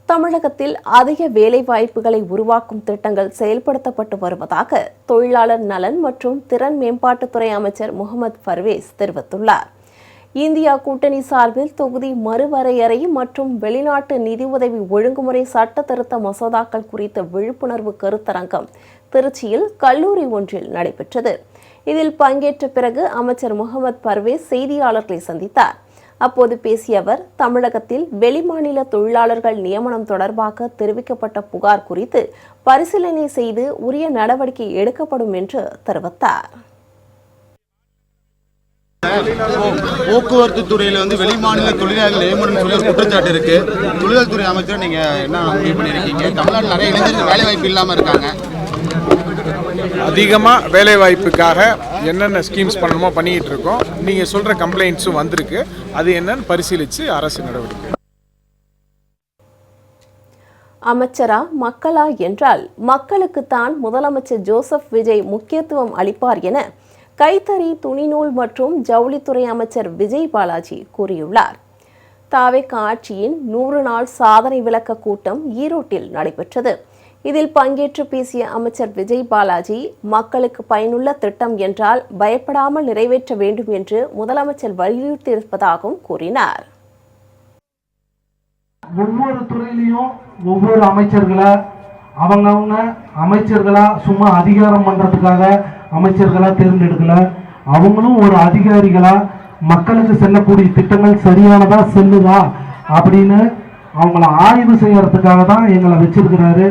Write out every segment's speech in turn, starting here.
தமிழகத்தில் அதிக வேலைவாய்ப்புகளை உருவாக்கும் திட்டங்கள் செயல்படுத்தப்பட்டு வருவதாக தொழிலாளர் நலன் மற்றும் திறன் மேம்பாட்டுத்துறை அமைச்சர் முகமது பர்வேஸ் தெரிவித்துள்ளார். இந்தியா கூட்டணி சார்பில் தொகுதி மறுவரையறை மற்றும் வெளிநாட்டு நிதியுதவி ஒழுங்குமுறை சட்ட திருத்த மசோதாக்கள் குறித்த விழிப்புணர்வு கருத்தரங்கம் திருச்சியில் கல்லூரி ஒன்றில் நடைபெற்றது. இதில் பங்கேற்ற பிறகு அமைச்சர் முகமது பர்வேஸ் செய்தியாளர்களை சந்தித்தார். அப்போது பேசிய அவர், தமிழகத்தில் வெளிமாநில தொழிலாளர்கள் நியமனம் தொடர்பாக தெரிவிக்கப்பட்ட புகார் குறித்து பரிசீலனை செய்து உரிய நடவடிக்கை எடுக்கப்படும் என்று தெரிவித்தார். போக்குவரத்து துறையில வெளிமாநில தொழிலாளர்கள் நியமனம் சொல்லி குற்றச்சாட்டு இருக்கு. தொழிலாளர் துறை அமைச்சர் நீங்க என்ன முடிவு பண்ணிருக்கீங்க? தமிழ்நாட்டில் நிறைய இளைஞர்கள் வேலை வாய்ப்பு இல்லாம இருக்காங்க. அதிகமாக வேலைவாய்ப்புக்காக என்னென்ன ஸ்கீம்ஸ் பண்ணணுமோ பண்ணிக்கிட்டு இருக்கோம். நீங்கள் சொல்கிற கம்ப்ளைண்ட்ஸும் வந்திருக்கு. அது என்னன்னு பரிசீலித்து அரசு நடவடிக்கை. அமைச்சரா மக்களா என்றால் மக்களுக்குத்தான் முதலமைச்சர் ஜோசப் விஜய் முக்கியத்துவம் அளிப்பார் என கைத்தறி, துணிநூல் மற்றும் ஜவுளித்துறை அமைச்சர் விஜய் பாலாஜி கூறியுள்ளார். தாவேக ஆட்சியின் 100 நாள் சாதனை விளக்க கூட்டம் ஈரோட்டில் நடைபெற்றது. இதில் பங்கேற்று பேசிய அமைச்சர் விஜய் பாலாஜி, மக்களுக்கு பயனுள்ள திட்டம் என்றால் பயப்படாமல் நிறைவேற்ற வேண்டும் என்று முதலமைச்சர் வலியுறுத்தியிருப்பதாகவும் கூறினார். ஒவ்வொரு துறையிலையும் ஒவ்வொரு அமைச்சர்களை அவங்க அமைச்சர்களா சும்மா அதிகாரம் பண்றதுக்காக அமைச்சர்களா தேர்ந்தெடுக்கல. அவங்களும் ஒரு அதிகாரிகளா மக்களுக்கு செல்லக்கூடிய திட்டங்கள் சரியானதா செல்லுதா அப்படின்னு அவங்கள ஆய்வு செய்யறதுக்காக தான் எங்களை வச்சிருக்கிறாரு.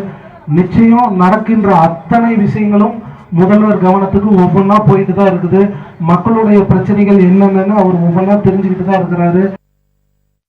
நிச்சயம் நடக்கின்ற அத்தனை விஷயங்களும் முதல்வர் கவனத்துக்கு ஒவ்வொன்றா போயிட்டு தான் இருக்குது. மக்களுடைய பிரச்சனைகள் என்னென்னு அவர் ஒவ்வொன்றா தெரிஞ்சுக்கிட்டு தான் இருக்கிறாரு.